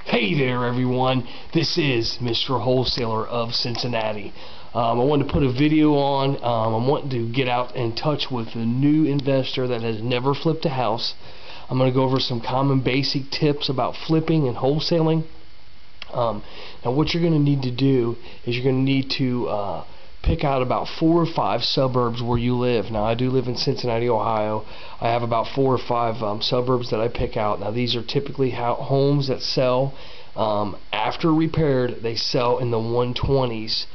Hey there everyone, this is Mr. Wholesaler of Cincinnati. I wanted to put a video on. I'm wanting to get out in touch with a new investor that has never flipped a house. I'm going to go over some common basic tips about flipping and wholesaling. Now what you're going to need to do is you're going to need to pick out about 4 or 5 suburbs where you live. Now I do live in Cincinnati, Ohio. I have about 4 or 5 suburbs that I pick out. Now these are typically homes that sell after repaired. They sell in the 120s,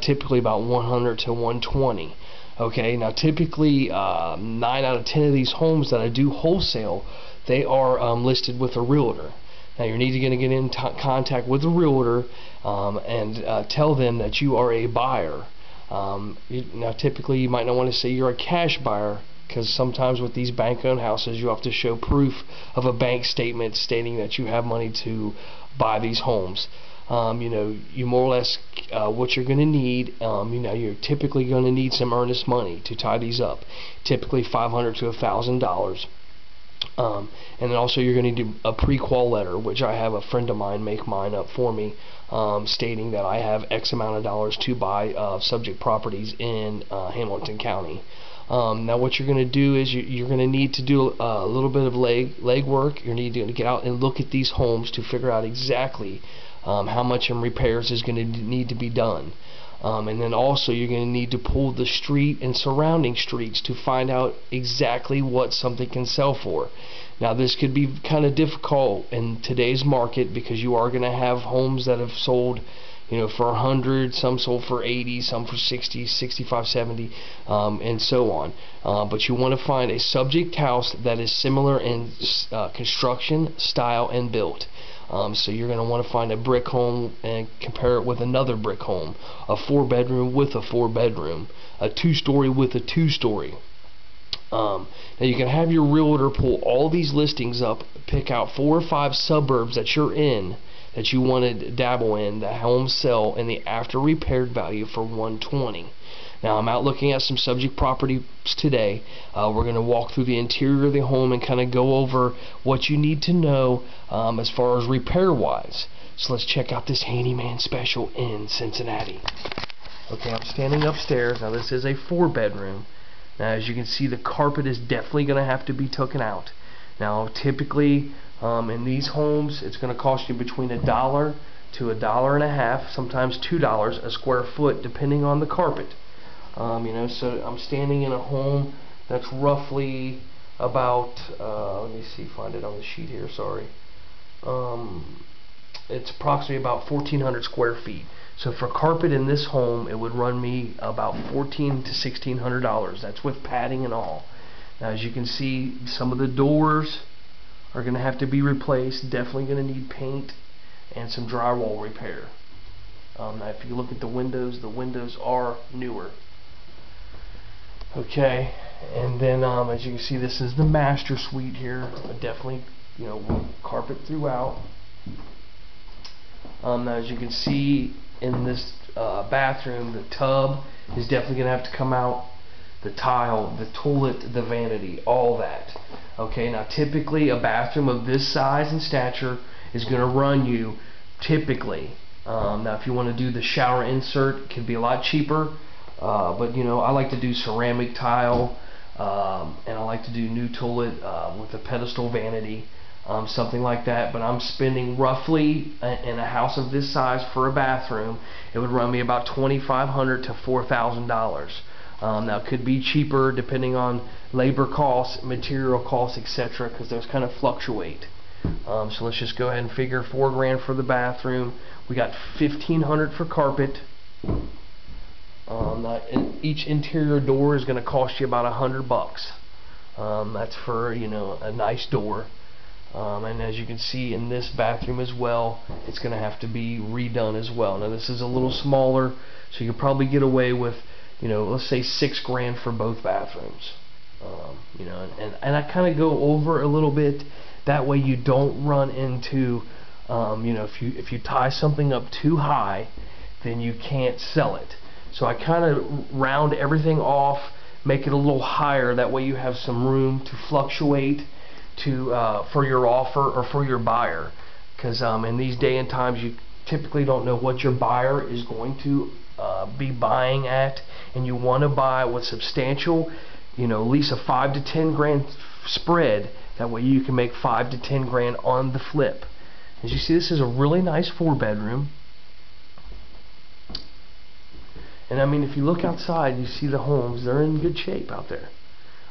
typically about 100 to 120. Okay, now typically 9 out of 10 of these homes that I do wholesale, they are listed with a realtor. Now you're going to get in contact with a realtor and tell them that you are a buyer. Now typically you might not want to say you're a cash buyer, because sometimes with these bank-owned houses you have to show proof of a bank statement stating that you have money to buy these homes. You more or less what you're going to need, you're typically going to need some earnest money to tie these up, typically $500 to $1,000. And then also you're going to need a pre-qual letter, which I have a friend of mine make mine up for me, stating that I have X amount of dollars to buy subject properties in Hamilton County. Now what you're going to do is you're going to need to do a little bit of leg work. You're need to get out and look at these homes to figure out exactly how much in repairs is going to need to be done. And then also you're going to need to pull the street and surrounding streets to find out exactly what something can sell for. Now this could be kind of difficult in today's market, because you are going to have homes that have sold for 100, some sold for 80, some for 60, 65, 70, and so on. But you want to find a subject house that is similar in construction, style, and built. So you're going to want to find a brick home and compare it with another brick home, a 4-bedroom with a 4-bedroom, a 2-story with a 2-story. Now you can have your realtor pull all these listings up, pick out 4 or 5 suburbs that you're in, that you want to dabble in, that homes sell in the after repaired value for 120. Now I'm out looking at some subject properties today. We're going to walk through the interior of the home and kind of go over what you need to know as far as repair wise. So let's check out this handyman special in Cincinnati. Okay, I'm standing upstairs. Now this is a 4-bedroom. Now as you can see, the carpet is definitely going to have to be taken out. Now typically in these homes it's going to cost you between $1 to $1.50, sometimes $2 a square foot depending on the carpet. So I'm standing in a home that's roughly about, let me see, find it on the sheet here, sorry. It's approximately about 1,400 square feet. So for carpet in this home, it would run me about $1,400 to $1,600. That's with padding and all. Now as you can see, some of the doors are going to have to be replaced, definitely going to need paint and some drywall repair. Now if you look at the windows are newer. Okay, and then as you can see, this is the master suite here. Definitely, carpet throughout. Now as you can see in this bathroom, the tub is definitely going to have to come out. The tile, the toilet, the vanity, all that. Okay, now typically a bathroom of this size and stature is going to run you typically. Now if you want to do the shower insert, it can be a lot cheaper. But I like to do ceramic tile, and I like to do new toilet with a pedestal vanity, something like that. But I'm spending roughly in a house of this size for a bathroom, it would run me about $2,500 to $4,000. Now it could be cheaper depending on labor costs, material costs, etc., because those kind of fluctuate. So let's just go ahead and figure $4 grand for the bathroom. We got $1,500 for carpet. Each interior door is going to cost you about $100. That's for a nice door. And as you can see in this bathroom as well, it's going to have to be redone as well. Now this is a little smaller, so you can probably get away with let's say $6 grand for both bathrooms. And I kind of go over a little bit. That way you don't run into if you tie something up too high, then you can't sell it. So I kind of round everything off, make it a little higher. That way you have some room to fluctuate for your offer or for your buyer. because in these day and times you typically don't know what your buyer is going to be buying at, and you want to buy with substantial, at least a 5 to 10 grand spread. That way you can make 5 to 10 grand on the flip. As you see, this is a really nice 4-bedroom. And I mean, if you look outside, you see the homes, they're in good shape out there.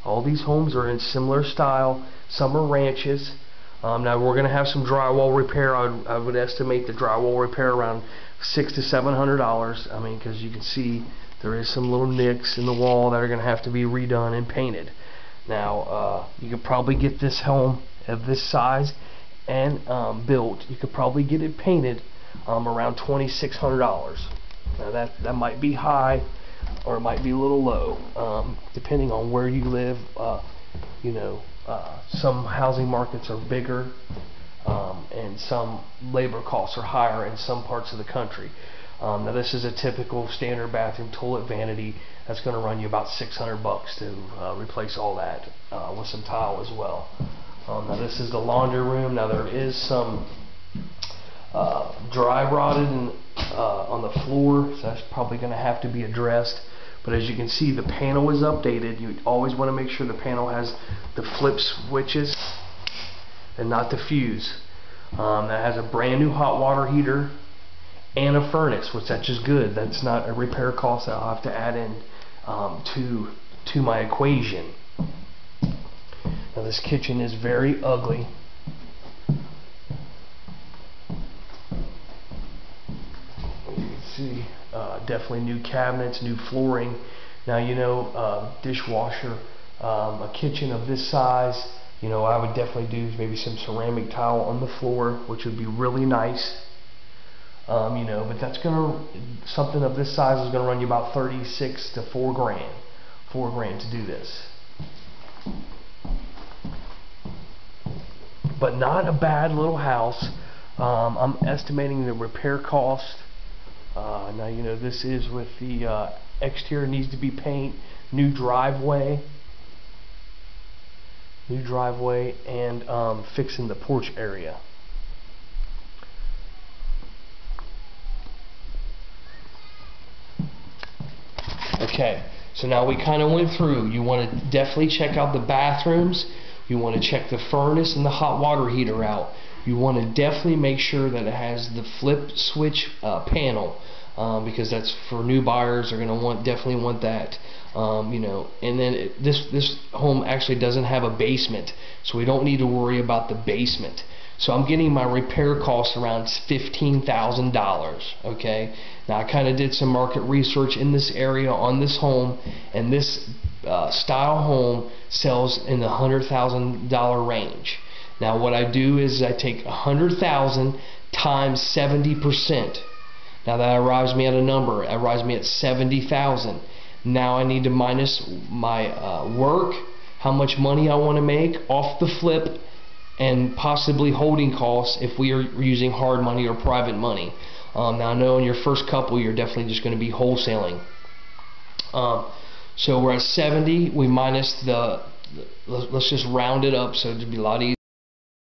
All these homes are in similar style. Some are ranches. Now we're going to have some drywall repair. I would estimate the drywall repair around $600 to $700. I mean, because you can see there is some little nicks in the wall that are going to have to be redone and painted. Now you could probably get this home of this size and built. You could probably get it painted around $2,600. Now that might be high, or it might be a little low, depending on where you live. Some housing markets are bigger, and some labor costs are higher in some parts of the country. Now this is a typical standard bathroom toilet vanity that's going to run you about $600 to replace all that with some tile as well. Now this is the laundry room. Now there is some dry rotted on the floor, so that's probably going to have to be addressed. But as you can see, the panel is updated. You always want to make sure the panel has the flip switches and not the fuse. That has a brand new hot water heater and a furnace, which that's just good. That's not a repair cost that I'll have to add in to my equation. Now this kitchen is very ugly. As you can see, definitely new cabinets, new flooring. Now dishwasher, a kitchen of this size, I would definitely do maybe some ceramic tile on the floor, which would be really nice. But that's something of this size is gonna run you about 36 to 4 grand. 4 grand to do this. But not a bad little house. I'm estimating the repair cost. Now this is with the exterior needs to be paint, new driveway, and fixing the porch area. Okay, so now we kind of went through. You want to definitely check out the bathrooms. You want to check the furnace and the hot water heater out. You want to definitely make sure that it has the flip switch panel, because that's for new buyers. They're going to definitely want that. And then this home actually doesn't have a basement, so we don't need to worry about the basement. So I'm getting my repair costs around $15,000. Okay. Now I kind of did some market research in this area on this home, and this style home sells in the $100,000 range. Now what I do is I take $100,000 times 70%. Now that arrives me at a number. It arrives me at $70,000. Now I need to minus my work, how much money I want to make off the flip, and possibly holding costs if we are using hard money or private money. Now I know in your first couple you're definitely just going to be wholesaling. So we're at 70. We minus let's just round it up so it'd be a lot easier.